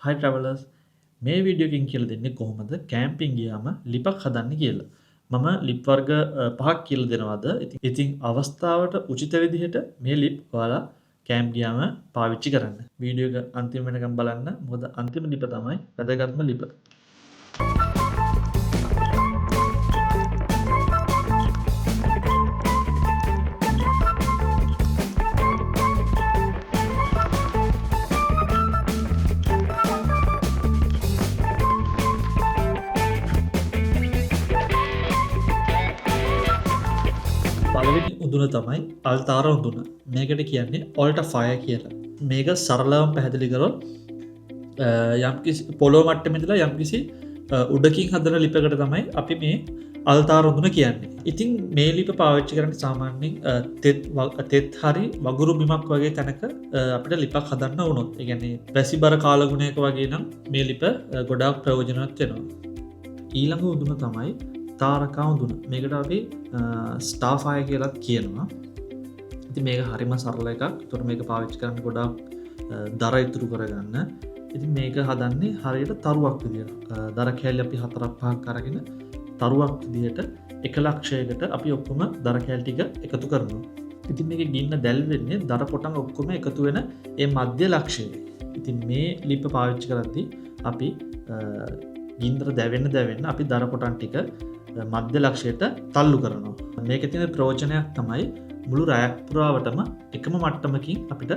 Hi travelers. මේ video එකෙන් කියලා දෙන්නේ කොහොමද කැම්පින් ගියාම ලිපක් හදන්නේ කියලා. මම ලිප් වර්ග පහක් කියලා දෙනවාද. ඉතින් අවස්ථාවට උචිත විදිහට මේ ලිප් ඔයාලා කැම්ප් ගියාම පාවිච්චි කරන්න. වීඩියෝ එක අන්තිම වෙනකම් බලන්න. මොකද අන්තිම ලිප තමයි වැදගත්ම ලිප. පළවෙනි උඳුන තමයි අල්තාර උඳුන. මේකට කියන්නේ ඔල්ට ෆයර් කියලා. මේක සරලවම පැහැදිලි කරොත් යම්කිසි පොළොව මට්ටමේ ඉඳලා යම්කිසි උඩකින් හදන ලිපකට තමයි අපි මේ අල්තාර උඳුන කියන්නේ. ඉතින් මේ ලිප පාවිච්චි කරන්නේ සාමාන්‍යයෙන් තෙත් හරි වගුරු බිමක් වගේ තැනක අපිට ලිපක් හදන්න වුණොත්. ඒ කියන්නේ වැසිබර කාලගුණයක වගේ නම් මේ ලිප ගොඩාක් ප්‍රයෝජනවත් වෙනවා. ඊළඟ උඳුන තමයි තාරකා උඳුන. මේකට අපි ස්ටාෆය කියලත් කියනවා. ඉතින් මේක හරිම සරල එකක්. ඒතකොට මේක පාවිච්චි කරන්න ගොඩාක් දර ඉතුරු කරගන්න. ඉතින් මේක හදන්නේ හරියට තරුවක් විදියට. දර කෑලි අපි 4-5ක් අරගෙන තරුවක් විදියට 1 ලක්ෂයකට අපි ඔක්කොම දර කෑලි ටික එකතු කරනවා. ඉතින් මේකේ ගින්න දැල් වෙන්නේ දර පොටන් ඔක්කොම එකතු වෙන ඒ මධ්‍ය ලක්ෂයේ. ඉතින් මේ ලිප පාවිච්චි කරද්දී අපි ගින්දර දැවෙන්න අපි දර පොටන් ටික මධ්‍ය ලක්ෂයට තල්ලු කරනවා. මේක තියෙන ප්‍රයෝජනයක් තමයි මුළු රැයක් පුරාවටම එකම මට්ටමකින් අපිට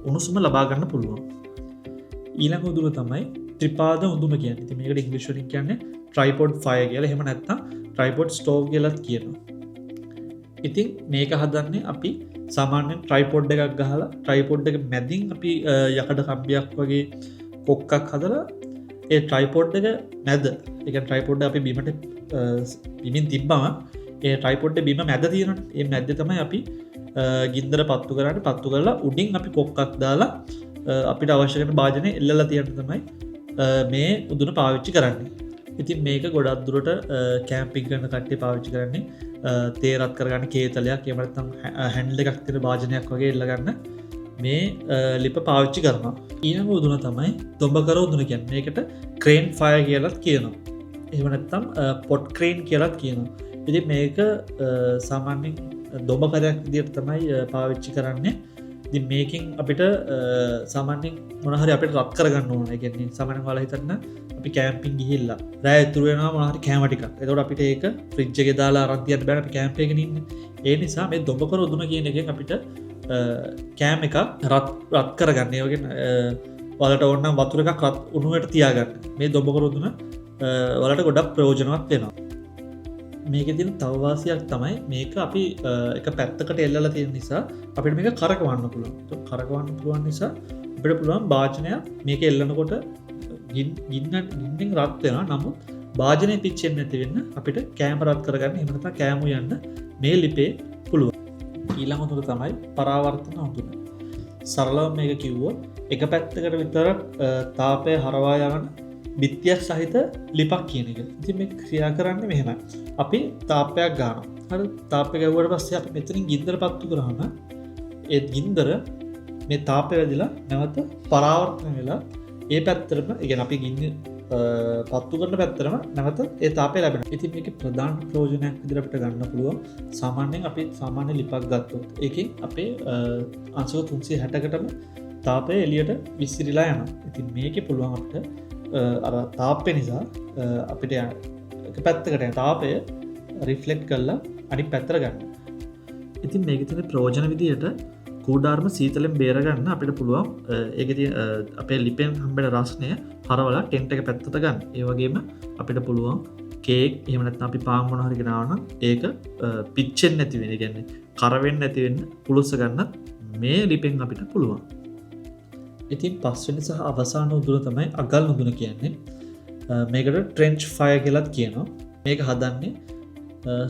උණුසුම ලබා ගන්න පුළුවන්. ඊළඟ උඳුම තමයි ත්‍රිපාද උඳුම කියන්නේ. ඉතින් මේකට ඉංග්‍රීසි වලින් කියන්නේ tripod fire කියලා. එහෙම නැත්නම් tripod stove කියලාත් කියනවා. ඉතින් මේක හදන්නේ අපි සාමාන්‍යයෙන් tripod එකක් ගහලා tripod එක මැදින් අපි යකඩ කම්බියක් වගේ කොක්කක් හදලා ඒ ට්‍රයිපෝඩ් එක මැද එක ට්‍රයිපෝඩ් අපි බීමට බිමින් තිබ්බම ඒ ට්‍රයිපෝඩ් බීම මැද තියෙනට ඒ මැද්ද තමයි අපි ගින්දර පත්තු කරට පත්තු කරලා උඩින් අපි කොක්කක් දාලා අපිට අවශ්‍යකන භාජනය එල්ලලා තියන්න තමයි මේ උදුන පාවිච්චි කරන්නේ. ඉතින් මේක ගොඩක් දුරට කෑම්පින් කරන කට්ටේ පාවිච්චි කරන්නේ තේරත් කරගන්න කේතලයක් එමටම් හැන්ඩල එකක් තිර භාජනයක් වගේ එල්ලගන්න මේ ලිප පාවිච්චි කරනවා. ඊළඟ උදුන තමයි දොඹකර උදුන කියන්නේ. මේකට ක්‍රේන් ෆයර් කියලාත් කියනවා. එහෙම නැත්නම් පොට් ක්‍රේන් කියලාත් කියනවා. ඉතින් මේක සාමාන්‍යයෙන් දොඹකරයක් විදිහට තමයි පාවිච්චි කරන්නේ. ඉතින් මේකෙන් අපිට සාමාන්‍යයෙන් මොන හරි අපිට රත් කරගන්න ඕන. ඒ කියන්නේ සාමාන්‍යයෙන් ඔයාලා හිතන්න අපි කැම්පින් ගිහිල්ලා රෑ ඉතුරු වෙනවා මොන හරි කෑම ටිකක්. එතකොට අපිට ඒක ෆ්‍රිජ් එකේ දාලා අරන් තියන්න බෑ. අපි කැම්ප් එකේ ඉන්නේ. ඒ නිසා මේ දොඹකර උදුන කියන එකෙන් අපිට කෑම එක රත් කරගන්න. ඒ වගේ වලට ඕන්න වතුර එකක් රත් උණුවට තියාගන්න. මේ දොඹකර උදුන වලට ගොඩක් ප්‍රයෝජනවත් වෙනවා. මේක තියෙන තව වාසියක් තමයි මේක අපි එක පැත්තකට එල්ලලා තියෙන නිසා අපිට මේක කරකවන්න පුළුවන්. කරකවන්න පුළුවන් නිසා අපිට පුළුවන් භාජනයක් මේක එල්ලනකොට ගින්නෙන් රත් වෙනවා. නමුත් භාජනය පිච්චෙන්නේ නැති වෙන්න අපිට කෑම රත් කරගන්න එහෙම නැත්නම් කෑම උයන්න මේ ලිපේ පුළුවන්. ඊළඟ උඳුන තමයි පරාවර්තන උඳුන. සරලව මේක කිව්වොත් එක පැත්තකට විතර තාපය හරවා යන බිත්තියක් සහිත ලිපක් කියන එක. ඉතින් මේ ක්‍රියා කරන්නේ මෙහෙමයි. අපි තාපයක් ගන්නවා. හරි තාපය ගැව්වට පස්සේ අපි මෙතනින් ගින්දර පත්තු කරාම ඒ ගින්දර මේ තාපය වැදිලා නැවත පරාවර්තන වෙලා ඒ පැත්තටම ඒ කියන්නේ අපි ගින්න පත්තු කරන පැත්තරම නැවත ඒ තාපය ලැබෙනවා. ඉතින් මේකේ ප්‍රධාන ප්‍රයෝජනයක් විදිහට අපිට ගන්න පුළුවන්. සාමාන්‍යයෙන් අපි සාමාන්‍ය ලිපක් ගත්තොත් ඒකෙන් අපේ අංශක 360කටම තාපය එළියට විසිරීලා යනවා. ඉතින් මේකේ පුළුවන් අපිට අර තාපය නිසා අපිට එක පැත්තකට යන තාපය රිෆ්ලෙක්ට් කරලා අනිත් පැත්තට ගන්න. ඉතින් මේකේ තියෙන ප්‍රයෝජන විදිහට කූඩාර්ම සීතලෙන් බේරගන්න අපිට පුළුවන් ඒකේ තියෙන අපේ ලිපෙන් හම්බෙන රස්නය හරවලා ටෙන්ට් එක පැත්තට ගන්න. ඒ වගේම අපිට පුළුවන් කේක් එහෙම නැත්නම් අපි පාන් මොන හරි ගෙනාවා නම් ඒක පිච්චෙන්නේ නැති වෙන. ඒ කියන්නේ කර වෙන්නේ නැති වෙන්න පුළුස්ස ගන්න මේ ලිපෙන් අපිට පුළුවන්. ඉතින් පස්වෙනි සහ අවසාන උදුන තමයි අගල් උදුන කියන්නේ. මේකට ට්‍රෙන්ච් ෆයර් කියලාත් කියනවා. මේක හදන්නේ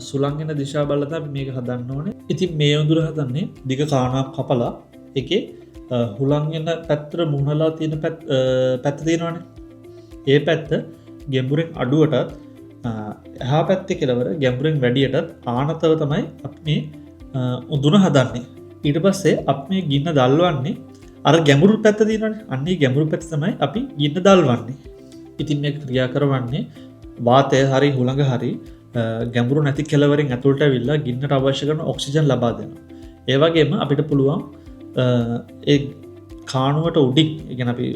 සුළං එන දිශා බලලා තමයි මේක හදන්න ඕනේ. ඉතින් මේ උදුර හදන්නේ දිග කාණක් කපලා එකේ හුළං එන පැත්තට මුහුණලා තියෙන පැත්ත තියෙනවනේ. ඒ පැත්ත ගැඹුරෙන් අඩුවටත් එහා පැත්තේ කෙලවර ගැඹුරෙන් වැඩියටත් ආනතව තමයි අපි මේ උදුන හදන්නේ. ඊට පස්සේ අපි මේ ගින්න දල්වන්නේ අර ගැඹුරු පැත්ත තියෙනවනේ අන්නේ ගැඹුරු පැත්ත තමයි අපි ගින්න දල්වන්නේ. ඉතින් මේ ක්‍රියා කරවන්නේ වාතය හරි හුළඟ හරි ගැඹුරු නැති කෙලවරින් ඇතුළට ඇවිල්ලා ගින්නට අවශ්‍ය කරන ඔක්සිජන් ලබා දෙනවා. ඒ වගේම අපිට පුළුවන් ඒ කානුවට උඩින් ඒ කියන්නේ අපි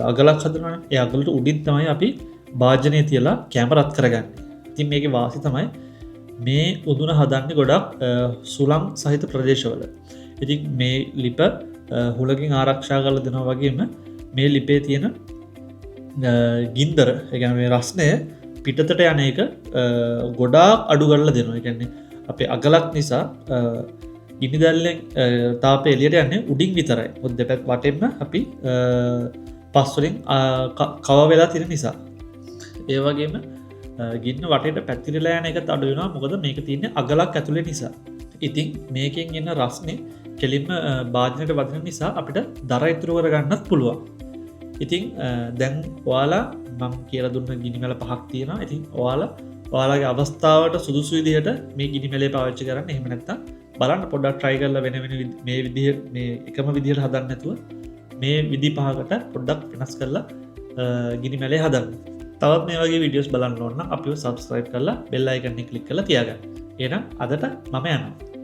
අගලක් හදනවනේ ඒ අගලට උඩින් තමයි අපි භාජනය තියලා කැම රත් කරගන්නේ. ඉතින් මේකේ වාසි තමයි මේ උදුන හදන්නේ ගොඩක් සුළං සහිත ප්‍රදේශවල. ඉතින් මේ ලිප හුලකින් ආරක්ෂා කරලා දෙනවා වගේම මේ ලිපේ තියෙන ගින්දර ඒ කියන්නේ මේ රස්නය පිටතට යන එක ගොඩාක් අඩු කරලා දෙනවා. ඒ කියන්නේ අපේ අගලක් නිසා ගිනි දැල්ලෙන් තාපය එළියට යන්නේ උඩින් විතරයි. මොකද දෙපැත්ත වටෙන්ම අපි පස් වලින් කව වෙලා තියෙන නිසා. ඒ වගේම ගින්න වටේට පැතිරලා යන එකත් අඩු වෙනවා. මොකද මේක තියෙන්නේ අගලක් ඇතුලේ නිසා. ඉතින් මේකෙන් එන රස්නේ කෙලින්ම භාජනයට වදින නිසා අපිට දර ඉතුරු කරගන්නත් පුළුවන්. ඉතින් දැන් ඔයාලා මම කියලා දුන්න ගිනිමැල 5ක් තියෙනවා. ඉතින් ඔයාලගේ අවස්ථාවට සුදුසු විදිහට මේ ගිනිමැලේ පාවිච්චි කරන්න. එහෙම නැත්නම් බලන්න පොඩ්ඩක් try කරලා වෙන මේ විදිහ මේ එකම විදිහට හදන්න නැතුව මේ විදි 5කට පොඩ්ඩක් වෙනස් කරලා ගිනිමැලේ හදන්න. තවත් මේ වගේ වීඩියෝස් බලන්න ඕන නම් අපිව subscribe කරලා bell icon එක click කරලා තියාගන්න. එහෙනම් අදට මම යනවා.